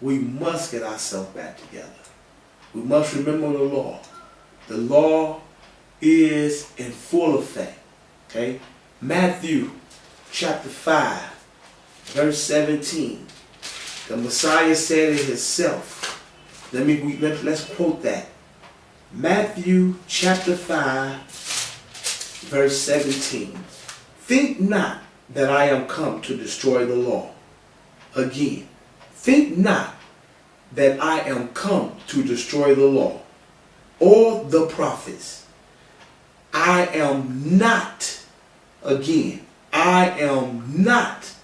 we must get ourselves back together. We must remember the law. The law is in full effect. Okay? Matthew chapter 5, verse 17. The Messiah said it himself. Let's quote that. Matthew chapter 5, verse 17. Think not that I am come to destroy the law. Again, think not that I am come to destroy the law or the prophets. I am not, again, I am not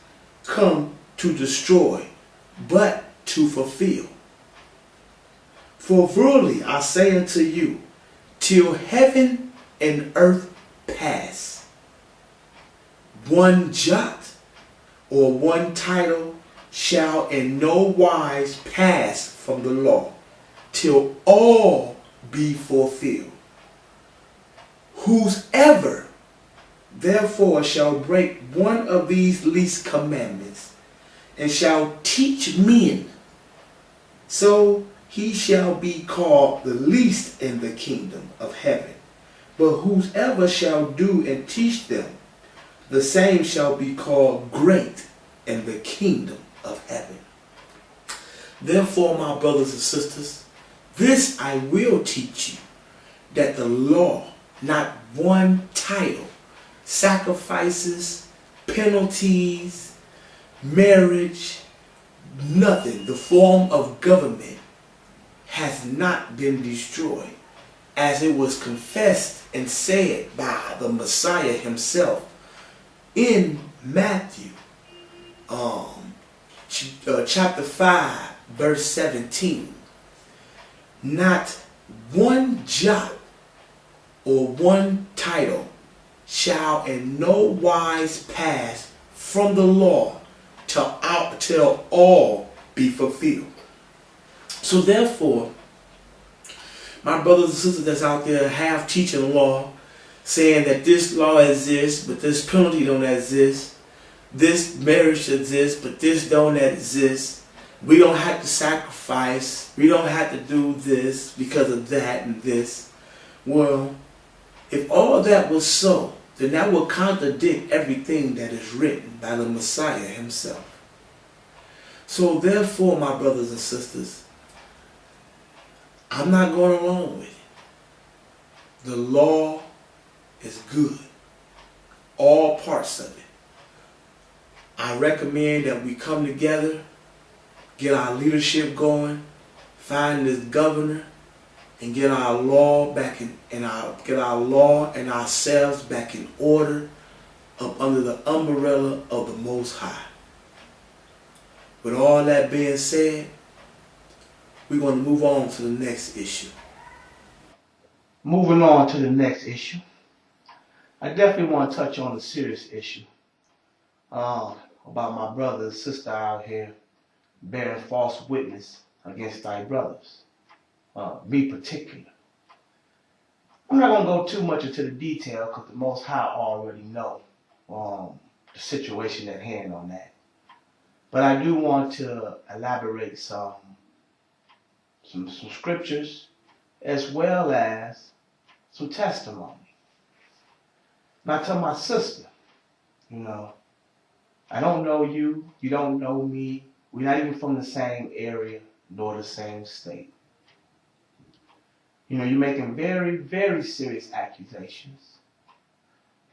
come to destroy, but to fulfill. For verily I say unto you, till heaven and earth pass, one jot or one title shall in no wise pass from the law, till all be fulfilled. Whosoever therefore shall break one of these least commandments, and shall teach men, so he shall be called the least in the kingdom of heaven. But whosoever shall do and teach them, the same shall be called great in the kingdom of heaven. Therefore, my brothers and sisters, this I will teach you, that the law, not one title, sacrifices, penalties, marriage, nothing, the form of government has not been destroyed, as it was confessed and said by the Messiah himself in Matthew chapter 5, verse 17. Not one jot or one title shall in no wise pass from the law till all be fulfilled. So therefore, my brothers and sisters that's out there have teaching law, saying that this law exists, but this penalty don't exist. This marriage exists, but this don't exist. We don't have to sacrifice. We don't have to do this because of that and this. Well, if all that was so, then that would contradict everything that is written by the Messiah himself. So therefore, my brothers and sisters, I'm not going along with it. The law is good. All parts of it. I recommend that we come together, get our leadership going, find this governor, and get our law back get our law and ourselves back in order up under the umbrella of the Most High. With all that being said, we're going to move on to the next issue. Moving on to the next issue, I definitely want to touch on a serious issue about my brother and sister out here bearing false witness against thy brothers. Me particular. I'm not going to go too much into the detail because the Most High already know the situation at hand on that. But I do want to elaborate some scriptures as well as some testimony. Now to my sister, I don't know you, you don't know me, we're not even from the same area nor the same state. You're making very, very serious accusations.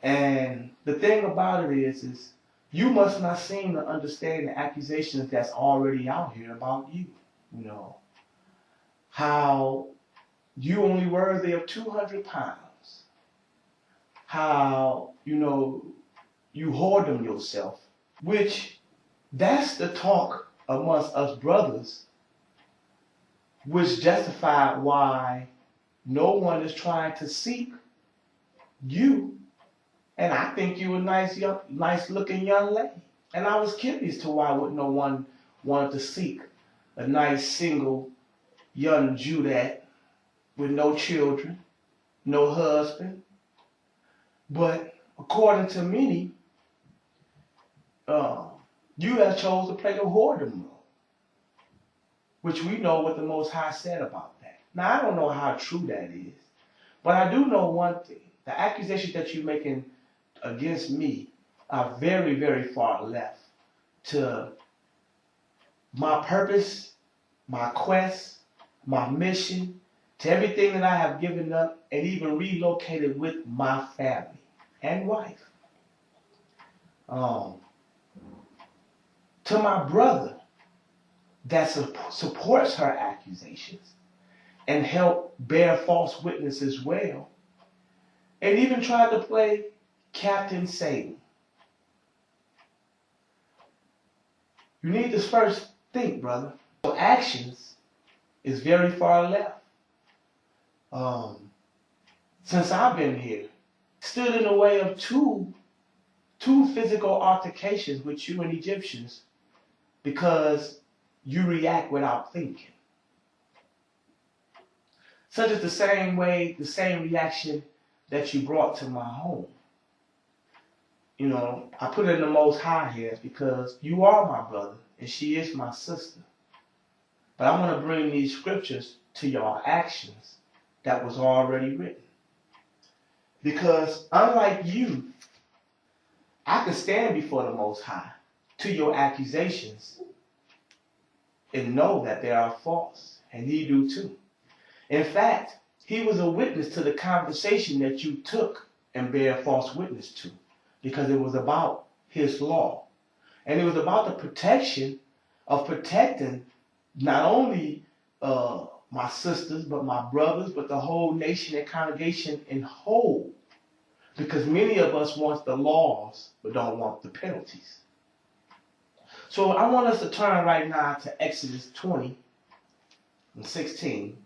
And the thing about it is you must not seem to understand the accusations that's already out here about you. How you only worthy of 200 pounds. How, you whoredom yourself, which that's the talk amongst us brothers, which justified why no one is trying to seek you. And I think you a nice looking young lady. And I was curious to why would no one want to seek a nice single young Judette with no children, no husband. But according to many, you have chose to play the whoredom role. which we know what the Most High said about that. Now, I don't know how true that is, but I do know one thing. The accusations that you're making against me are very, very far left to my purpose, my quest, my mission, to everything that I have given up and even relocated with my family and wife. To my brother that supports her accusations and help bear false witness as well, and even tried to play Captain Satan. You need to first think, brother. Your actions is very far left. Since I've been here, stood in the way of two physical altercations with you and Egyptians because you react without thinking. Such as the same reaction that you brought to my home. You know, I put it in the Most High hands because you are my brother and she is my sister. But I want to bring these scriptures to your actions that was already written. Because unlike you, I can stand before the Most High to your accusations and know that they are false, and he do too. In fact, he was a witness to the conversation that you took and bear false witness to, because it was about his law. And it was about the protection of protecting not only my sisters, but my brothers, but the whole nation and congregation in whole. Because many of us want the laws, but don't want the penalties. So I want us to turn right now to Exodus 20 and 16.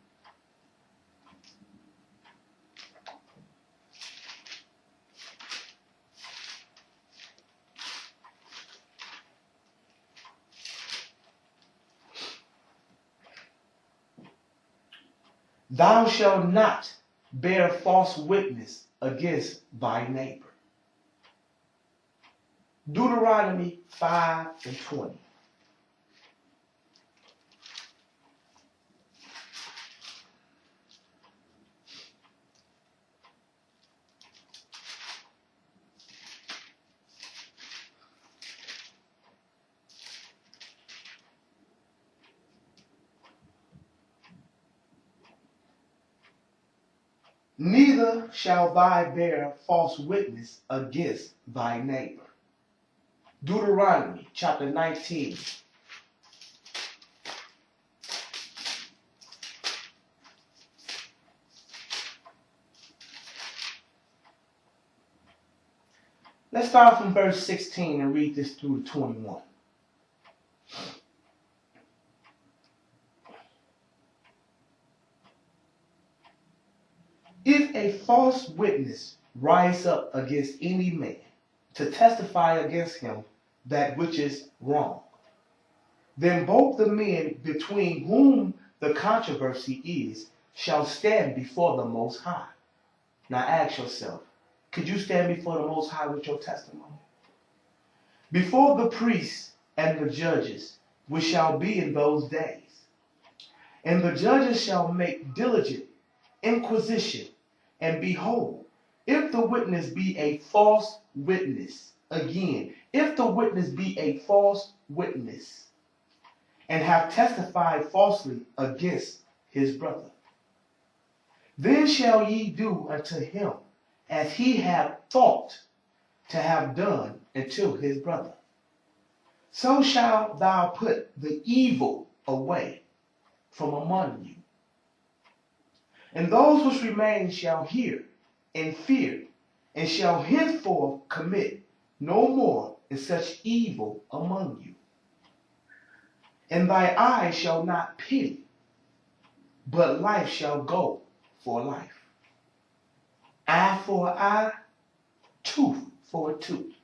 Thou shalt not bear false witness against thy neighbor. Deuteronomy 5 and 20. Neither shall thou bear false witness against thy neighbor. Deuteronomy chapter 19. Let's start from verse 16 and read this through to 21. If a false witness rise up against any man to testify against him that which is wrong, then both the men between whom the controversy is shall stand before the Most High. Now ask yourself, could you stand before the Most High with your testimony? Before the priests and the judges, which shall be in those days. And the judges shall make diligent inquisition, and behold, if the witness be a false witness, again, if the witness be a false witness, and have testified falsely against his brother, then shall ye do unto him as he hath thought to have done unto his brother. So shalt thou put the evil away from among you. And those which remain shall hear and fear, and shall henceforth commit no more in such evil among you. And thy eye shall not pity, but life shall go for life. Eye for an eye, tooth for a tooth,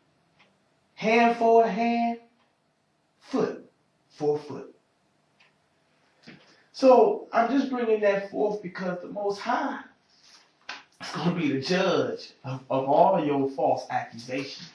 hand for a hand, foot for a foot. So I'm just bringing that forth because the Most High is going to be the judge of all your false accusations.